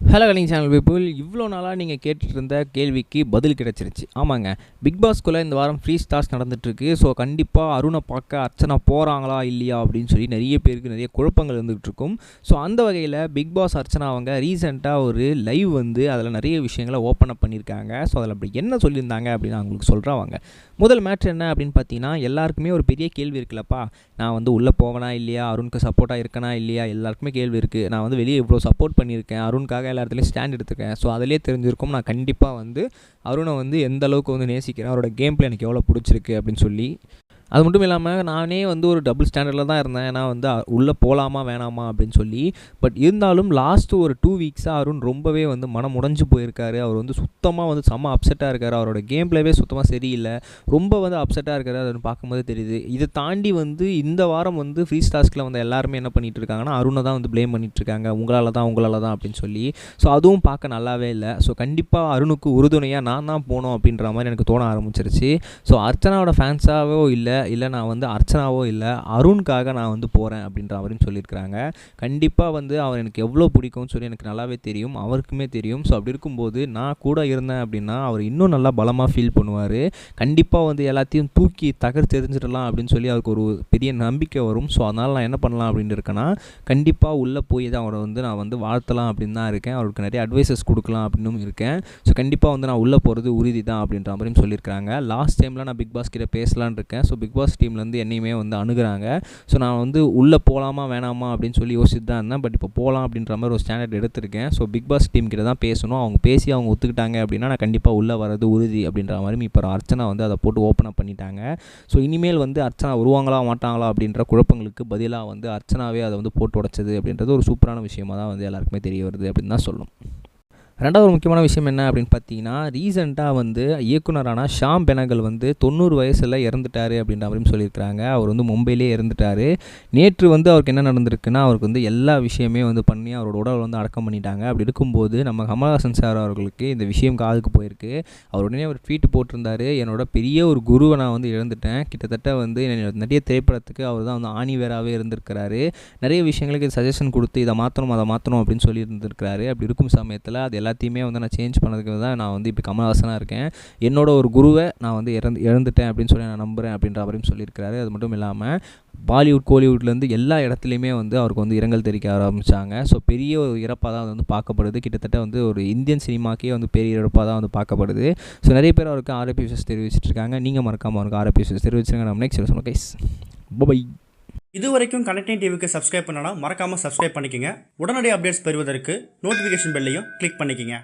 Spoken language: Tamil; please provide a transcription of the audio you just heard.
ஹலோ கலிங் சேனல் பீப்புள், இவ்வளோ நாளாக நீங்கள் கேட்டுட்டு இருந்த கேள்விக்கு பதில் கிடச்சிருச்சு. ஆமாங்க, பிக் பாஸ்குள்ளே இந்த வாரம் ஃப்ரீ ஸ்டார்ஸ் நடந்துகிட்ருக்கு. ஸோ கண்டிப்பாக அருணை பார்க்க அர்ச்சனா போகிறாங்களா இல்லையா அப்படின்னு சொல்லி நிறைய பேருக்கு நிறைய குழப்பங்கள் இருந்துகிட்டு இருக்கும். ஸோ அந்த வகையில் பிக் பாஸ் அர்ச்சனா அவங்க ரீசெண்டாக ஒரு லைவ் அதில் நிறைய விஷயங்களை ஓப்பன் அப் பண்ணியிருக்காங்க. ஸோ அதில் அப்படி என்ன சொல்லியிருந்தாங்க அப்படின்னு நான் உங்களுக்கு சொல்கிறேன். முதல் மேட்ரு என்ன அப்படின்னு பார்த்தீங்கன்னா, எல்லாருக்குமே ஒரு பெரிய கேள்வி இருக்குல்லப்பா, நான் உள்ளே போவேனா இல்லையா, அருணுக்கு சப்போர்ட்டாக இருக்கனா இல்லையா, எல்லாருக்குமே கேள்வி இருக்குது. நான் வெளியே இவ்வளோ சப்போர்ட் பண்ணியிருக்கேன், அருணுக்காக எல்லா இடத்துலையும் ஸ்டாண்ட் எடுத்துருக்கேன். ஸோ அதிலே தெரிஞ்சிருக்கும் நான் கண்டிப்பாக அருணை எந்த அளவுக்கு நேசிக்கிறேன், அவரோட கேம் பிளே எனக்கு எவ்வளோ பிடிச்சிருக்கு அப்படின்னு சொல்லி. அது மட்டும் இல்லாமல் நானே ஒரு டபுள் ஸ்டாண்டர்டில் தான் இருந்தேன். ஏன்னா உள்ளே போகலாமா வேணாமா அப்படின்னு சொல்லி. பட் இருந்தாலும் லாஸ்ட்டு ஒரு 2 வீக்ஸாக அருண் ரொம்பவே மனம் உடைஞ்சு போயிருக்காரு. அவர் சுத்தமாக செம்ம அப்செட்டாக இருக்கார். அவரோட கேம் பிளேவே சுத்தமாக சரியில்லை. ரொம்ப அப்செட்டாக இருக்காரு. அதை பார்க்கும்போது தெரியுது. இதை தாண்டி இந்த வாரம் ஃப்ரீ ஸ்டார்ஸ்கில் எல்லாருமே என்ன பண்ணிகிட்டு இருக்காங்கன்னா, அருணை தான் ப்ளேம் பண்ணிகிட்டு இருக்காங்க. உங்களால் தான் அப்படின்னு சொல்லி. ஸோ அதுவும் பார்க்க நல்லாவே இல்லை. ஸோ கண்டிப்பாக அருணுக்கு உறுதுணையாக நான் தான் போகணும் அப்படின்ற மாதிரி எனக்கு தோண ஆரம்பிச்சிருச்சு. ஸோ அர்ச்சனாவோட ஃபேன்ஸாகவோ இல்லை நான் அர்ச்சனாவோ இல்லை, அருணுக்காக நான் போகிறேன் அப்படின்ற மாதிரியும் சொல்லியிருக்கிறாங்க. கண்டிப்பாக அவர் எனக்கு எவ்வளோ பிடிக்கும்னு சொல்லி எனக்கு நல்லாவே தெரியும், அவருக்குமே தெரியும். ஸோ அப்படி இருக்கும்போது நான் கூட இருந்தேன் அப்படின்னா அவர் இன்னும் நல்லா பலமாக ஃபீல் பண்ணுவார். கண்டிப்பாக எல்லாத்தையும் தூக்கி தெரிஞ்சிடலாம் அப்படின்னு சொல்லி அவருக்கு ஒரு பெரிய நம்பிக்கை வரும். ஸோ அதனால் நான் என்ன பண்ணலாம் அப்படின்னு இருக்கேன்னா, கண்டிப்பாக உள்ளே போய் தான் அவரை நான் வாழ்த்தலாம் அப்படின்னு தான் இருக்கேன். அவருக்கு நிறைய அட்வைசஸ் கொடுக்கலாம் அப்படின்னு இருக்கேன். ஸோ கண்டிப்பாக நான் உள்ளே போகிறது உறுதி தான் அப்படின்ற மாதிரியும் சொல்லியிருக்கிறாங்க. லாஸ்ட் டைமில் நான் பிக் பாஸ் கிட்ட பேசலான்னு இருக்கேன். ஸோ பிக் பாஸ் டீம்லேருந்து என்னையுமே அணுகுறாங்க. ஸோ நான் உள்ளே போகலாமா வேணாமா அப்படின்னு சொல்லி யோசிச்சுட்டு தான் இருந்தேன். பட் இப்போ போகலாம் அப்படின்ற மாதிரி ஒரு ஸ்டாண்டர்ட் எடுத்திருக்கேன். ஸோ பிக் பாஸ் டீம் கிட்ட தான் பேசணும். அவங்க பேசி அவங்க ஒத்துக்கிட்டாங்க அப்படின்னா நான் கண்டிப்பாக உள்ளே வரது உறுதி அப்படின்ற மாதிரி இப்போ அர்ச்சனா அதை போட்டு ஓப்பன் அப் பண்ணிட்டாங்க. ஸோ இனிமேல் அர்ச்சனா வருவாங்களா மாட்டாங்களா அப்படின்ற குழப்பங்களுக்கு பதிலாக அர்ச்சனாவே அதை போட்டு உடைச்சது அப்படின்றது ஒரு சூப்பரான விஷயமாக தான் எல்லாருக்குமே தெரிய வருது அப்படின்னு தான் சொல்லணும். ரெண்டாவது ஒரு முக்கியமான விஷயம் என்ன அப்படின்னு பார்த்தீங்கன்னா, ரீசெண்டாக இயக்குனரான ஷாம் பெனகல் 90 வயசில் இறந்துட்டார் அப்படின்ற மாதிரியும் சொல்லியிருக்கிறாங்க. அவர் மும்பையிலே இறந்துட்டார். நேற்று அவருக்கு என்ன நடந்திருக்குன்னா, அவருக்கு எல்லா விஷயமே பண்ணி அவரோட உடல் அடக்கம் பண்ணிட்டாங்க. அப்படி இருக்கும்போது நம்ம கமல்ஹாசன் சார் அவர்களுக்கு இந்த விஷயம் காதுக்கு போயிருக்கு. அவர் உடனே ஒரு ட்வீட் போட்டிருந்தார், என்னோட பெரிய ஒரு குருவை நான் இழந்துட்டேன். கிட்டத்தட்ட நிறைய திரைப்படத்துக்கு அவர் தான் ஆணிவேராகவே இருந்திருக்கிறாரு. நிறைய விஷயங்களுக்கு சஜஷன் கொடுத்து இதை மாற்றணும் அதை மாற்றணும் அப்படின்னு சொல்லி இருந்திருக்கிறாரு. அப்படி இருக்கும் சமயத்தில் அது எல்லாத்தையுமே நான் சேஞ்ச் பண்ணதுக்கு தான் நான் இப்போ கமல்ஹாசனாக இருக்கேன். என்னோட ஒரு குருவை நான் இழந்துட்டேன் அப்படின்னு சொல்லி நான் நம்புகிறேன் அப்படின்ற மாதிரியும் சொல்லியிருக்கிறாரு. அது மட்டும் இல்லாமல் பாலிவுட் கோலிவுட்லேருந்து எல்லா இடத்துலையுமே அவருக்கு இரங்கல் தெரிவிக்க ஆரம்பித்தாங்க. ஸோ பெரிய ஒரு இறப்பாக தான் அது பார்க்கப்படுது. கிட்டத்தட்ட ஒரு இந்தியன் சினிமாக்கே பெரிய இறப்பாக தான் பார்க்கப்படுது. ஸோ நிறைய பேர் அவருக்கு ஆர்ஐபி விஷஸ் தெரிவிச்சிட்டு இருக்காங்க. நீங்கள் மறக்காமல் அவருக்கு ஆர்ஐபி விஷஸ் தெரிவிச்சிருங்க. நம்ம நெக்ஸ்ட் சொல்லுங்கள் கைஸ். பை. இது வரைக்கும் கனெக்டிங் டிவிக்கு சப்ஸ்கிரைப் பண்ணனா மறக்காமல் சப்ஸ்கிரைப் பண்ணிக்கங்க. உடனடி அப்டேட்ஸ் பெறுவதற்கு நோட்டிஃபிகேஷன் பெல்லையும் கிளிக் பண்ணிக்கங்க.